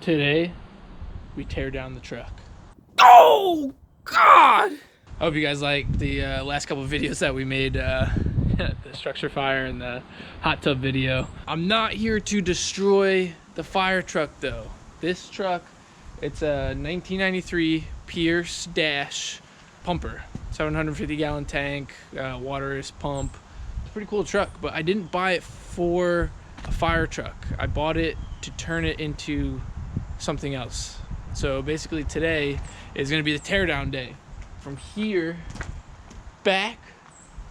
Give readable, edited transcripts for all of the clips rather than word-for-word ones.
Today, we tear down the truck. Oh, God! I hope you guys like the last couple of videos that we made, the structure fire and the hot tub video. I'm not here to destroy the fire truck though. This truck, it's a 1993 Pierce Dash pumper. 750 gallon tank, water is pump. It's a pretty cool truck, but I didn't buy it for a fire truck. I bought it to turn it into something else. So basically today is gonna be the teardown day. From here back,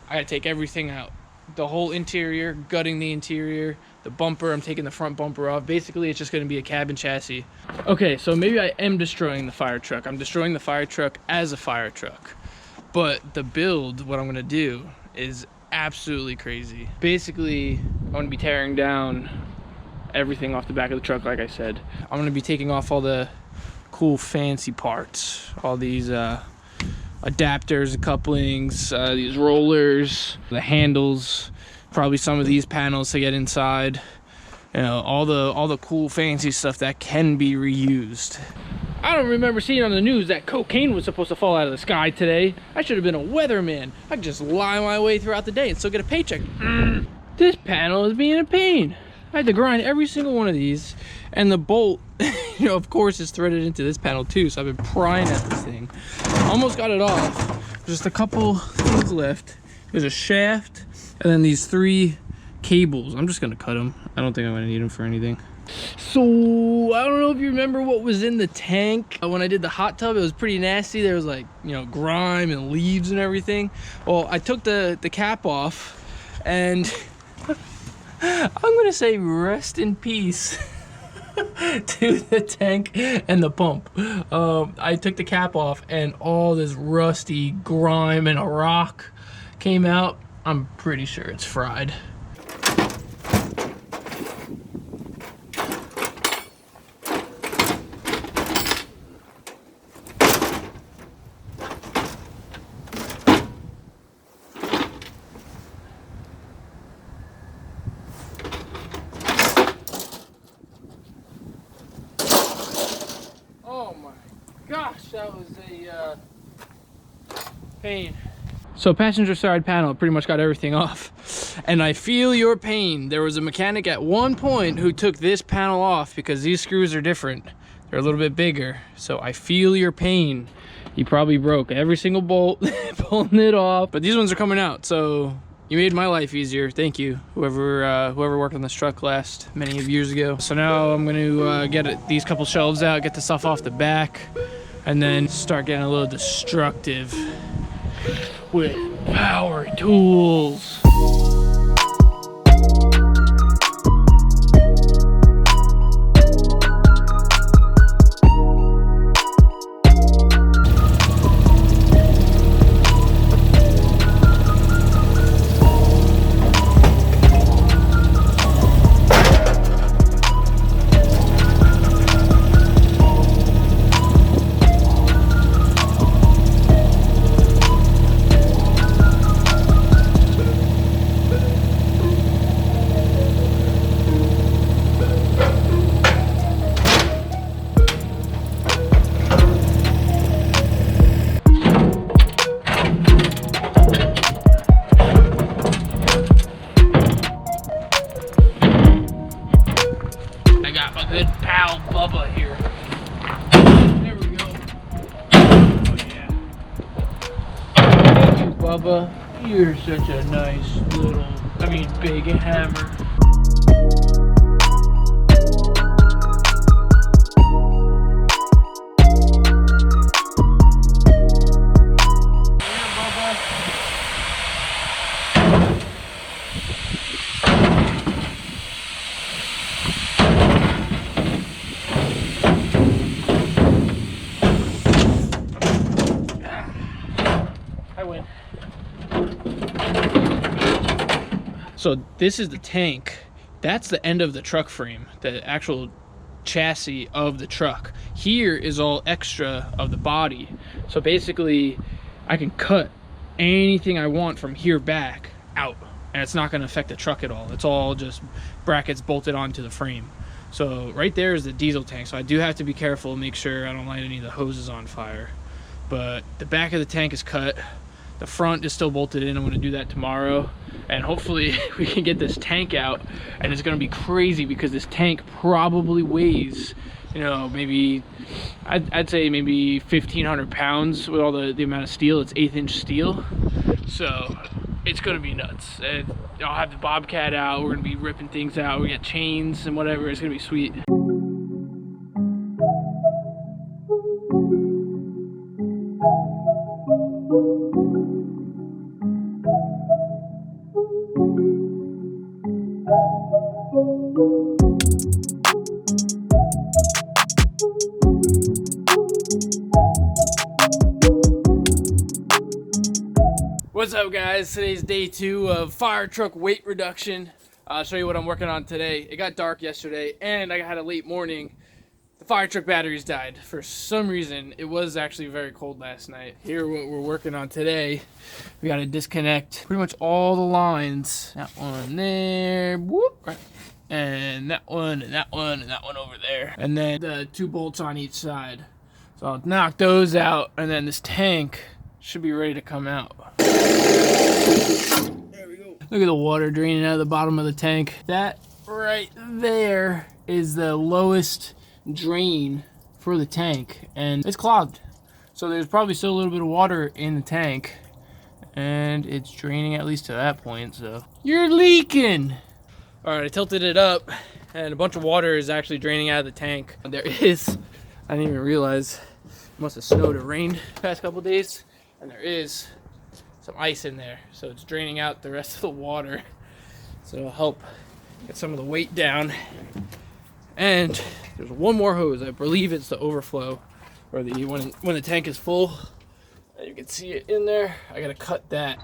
I gotta take everything out. The whole interior, gutting the interior, the bumper, I'm taking the front bumper off. Basically, it's just gonna be a cabin chassis. Okay, so maybe I am destroying the fire truck. I'm destroying the fire truck as a fire truck. But the build, what I'm gonna do is absolutely crazy. Basically, I'm gonna be tearing down everything off the back of the truck, like I said. I'm gonna be taking off all the cool fancy parts, all these adapters, couplings, these rollers, the handles, probably some of these panels to get inside. You know, all the cool fancy stuff that can be reused. I don't remember seeing on the news that cocaine was supposed to fall out of the sky today. I should have been a weatherman. I could just lie my way throughout the day and still get a paycheck. This panel is being a pain. I had to grind every single one of these, and the bolt, you know, of course, is threaded into this panel too, so I've been prying at this thing. Almost got it off. Just a couple things left. There's a shaft, and then these 3 cables. I'm just gonna cut them. I don't think I'm gonna need them for anything. So, I don't know if you remember what was in the tank. When I did the hot tub, it was pretty nasty. There was like, you know, grime and leaves and everything. Well, I took the cap off, and I'm gonna say rest in peace to the tank and the pump. I took the cap off and all this rusty grime and a rock came out. I'm pretty sure it's fried. Oh my gosh, that was a pain. So passenger side panel pretty much got everything off, and I feel your pain. There was a mechanic at one point who took this panel off because these screws are different. They're a little bit bigger, so I feel your pain. He probably broke every single bolt pulling it off, but these ones are coming out, so you made my life easier. Thank you, whoever worked on this truck many years ago. So now I'm gonna get these couple shelves out, get the stuff off the back, and then start getting a little destructive with power tools. Good pal Bubba here. There we go. Oh yeah. Thank you, Bubba. You're such a nice big hammer. I win. So this is the tank. That's the end of the truck frame, the actual chassis of the truck. Here is all extra of the body. So basically I can cut anything I want from here back out, and it's not going to affect the truck at all. It's all just brackets bolted onto the frame. So right there is the diesel tank. So I do have to be careful and make sure I don't light any of the hoses on fire. But the back of the tank is cut. The front is still bolted in. I'm gonna do that tomorrow. And hopefully we can get this tank out. And it's gonna be crazy because this tank probably weighs, you know, maybe, I'd say maybe 1,500 pounds with all the amount of steel. It's 1/8" steel. So it's gonna be nuts. And I'll have the Bobcat out. We're gonna be ripping things out. We got chains and whatever. It's gonna be sweet. What's up, guys? Today's day 2 of fire truck weight reduction. I'll show you what I'm working on today. It got dark yesterday and I had a late morning. The fire truck batteries died for some reason. It was actually very cold last night. Here, what we're working on today, we got to disconnect pretty much all the lines. That one there, whoop, and that one, and that one, and that one over there. And then the 2 bolts on each side. So I'll knock those out, and then this tank should be ready to come out. There we go. Look at the water draining out of the bottom of the tank. That right there is the lowest drain for the tank, and it's clogged. So there's probably still a little bit of water in the tank, and it's draining at least to that point, so. You're leaking! Alright, I tilted it up, and a bunch of water is actually draining out of the tank. There is, I didn't even realize, it must have snowed or rained the past couple days, and there is some ice in there, so it's draining out the rest of the water. So it'll help get some of the weight down. And there's one more hose. I believe it's the overflow, or the when the tank is full. And you can see it in there. I gotta cut that.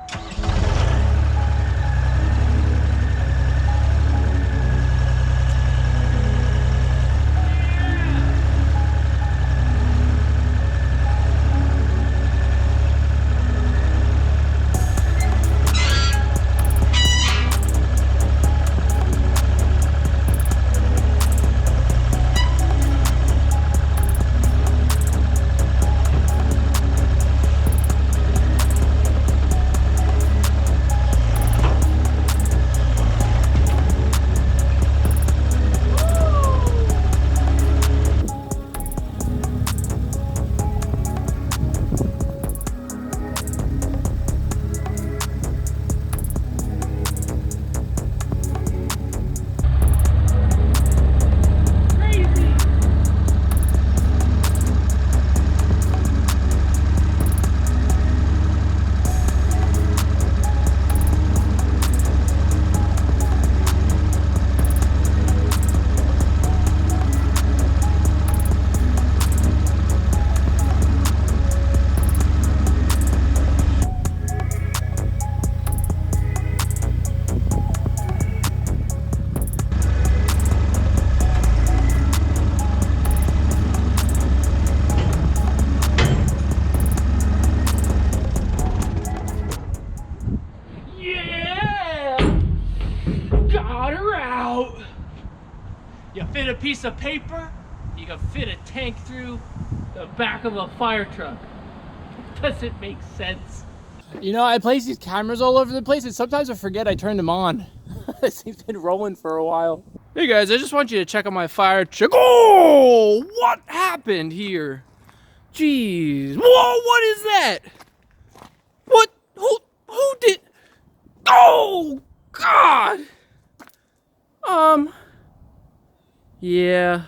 You fit a piece of paper, you can fit a tank through the back of a fire truck. Does it make sense? You know, I place these cameras all over the place and sometimes I forget I turned them on. This thing's been rolling for a while. Hey guys, I just want you to check on my fire truck. Oh, what happened here? Jeez, whoa, what is that? What, who did? Oh, God. Yeah.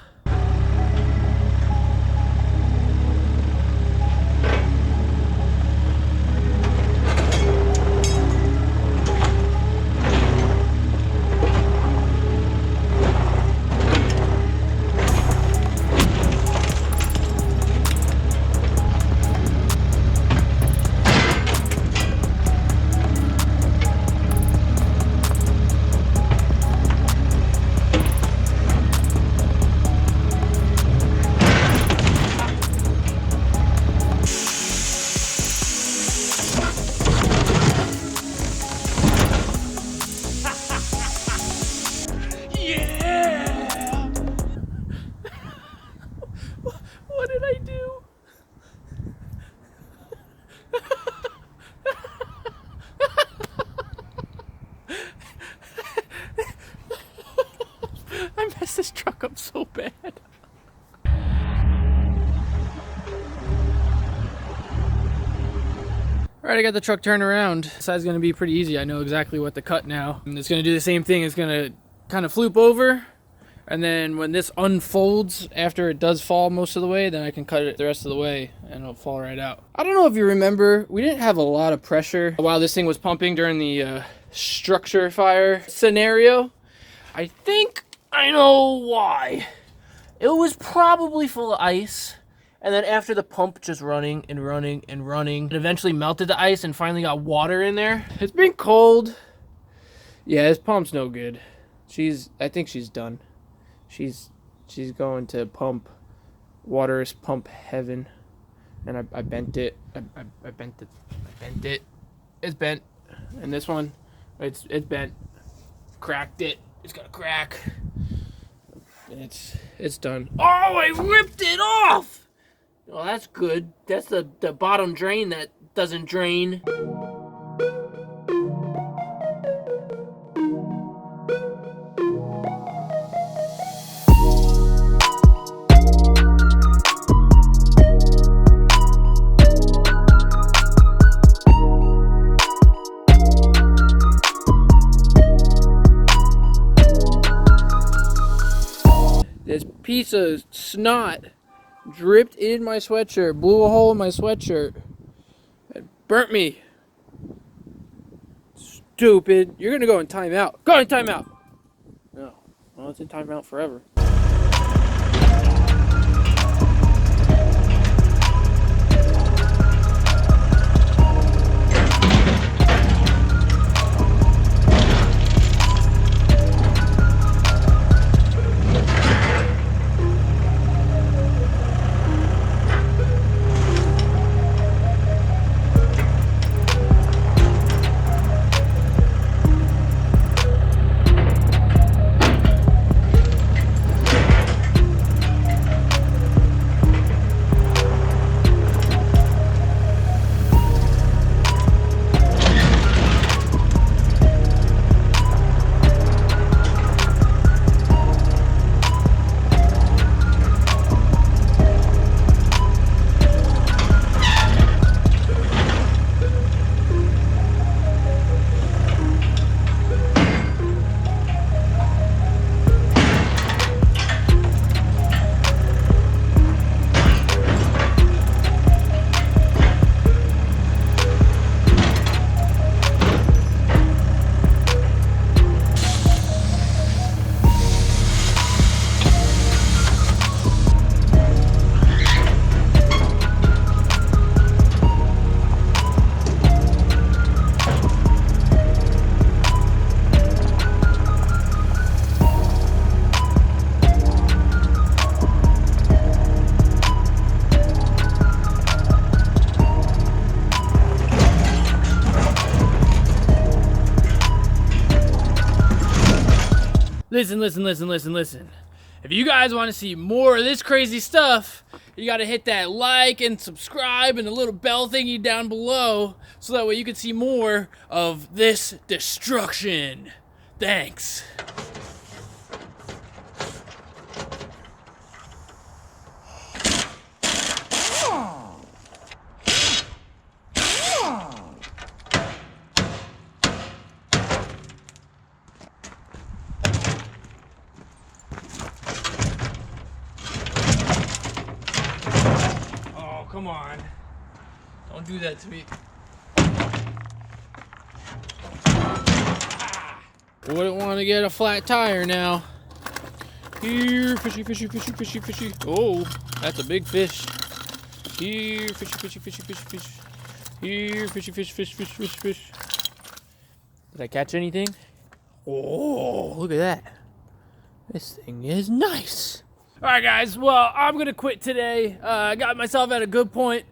All right, I got the truck turned around. This side's gonna be pretty easy. I know exactly what to cut now. And it's gonna do the same thing. It's gonna kind of floop over. And then when this unfolds, after it does fall most of the way, then I can cut it the rest of the way and it'll fall right out. I don't know if you remember, we didn't have a lot of pressure while this thing was pumping during the structure fire scenario. I think I know why. It was probably full of ice. And then after the pump just running and running and running, it eventually melted the ice and finally got water in there. It's been cold. Yeah, this pump's no good. I think she's done. She's going to pump. Water is pump heaven. And I bent it. I bent it. It's bent. And this one, it's bent. Cracked it. It's got a crack. It's done. Oh, I ripped it off! Well, that's good. That's the bottom drain that doesn't drain. This piece of snot dripped in my sweatshirt, blew a hole in my sweatshirt. It burnt me. Stupid. You're gonna go in timeout. Go in timeout. No. Well, it's in timeout forever. Listen. If you guys want to see more of this crazy stuff, you got to hit that like and subscribe and the little bell thingy down below so that way you can see more of this destruction. Thanks. Come on. Don't do that to me. Wouldn't want to get a flat tire now. Here, fishy. Oh, that's a big fish. Here, fishy. Here, fish. Did I catch anything? Oh, look at that. This thing is nice. All right, guys. Well, I'm going to quit today. I got myself at a good point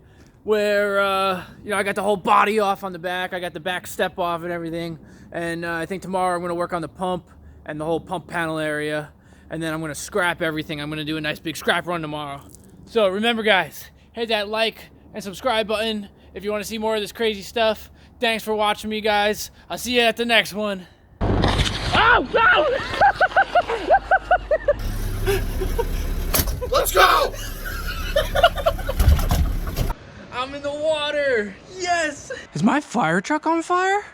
where, I got the whole body off on the back. I got the back step off and everything. And I think tomorrow I'm going to work on the pump and the whole pump panel area. And then I'm going to scrap everything. I'm going to do a nice big scrap run tomorrow. So remember, guys, hit that like and subscribe button if you want to see more of this crazy stuff. Thanks for watching me, guys. I'll see you at the next one. Oh, no! Let's go! I'm in the water. Yes! Is my fire truck on fire?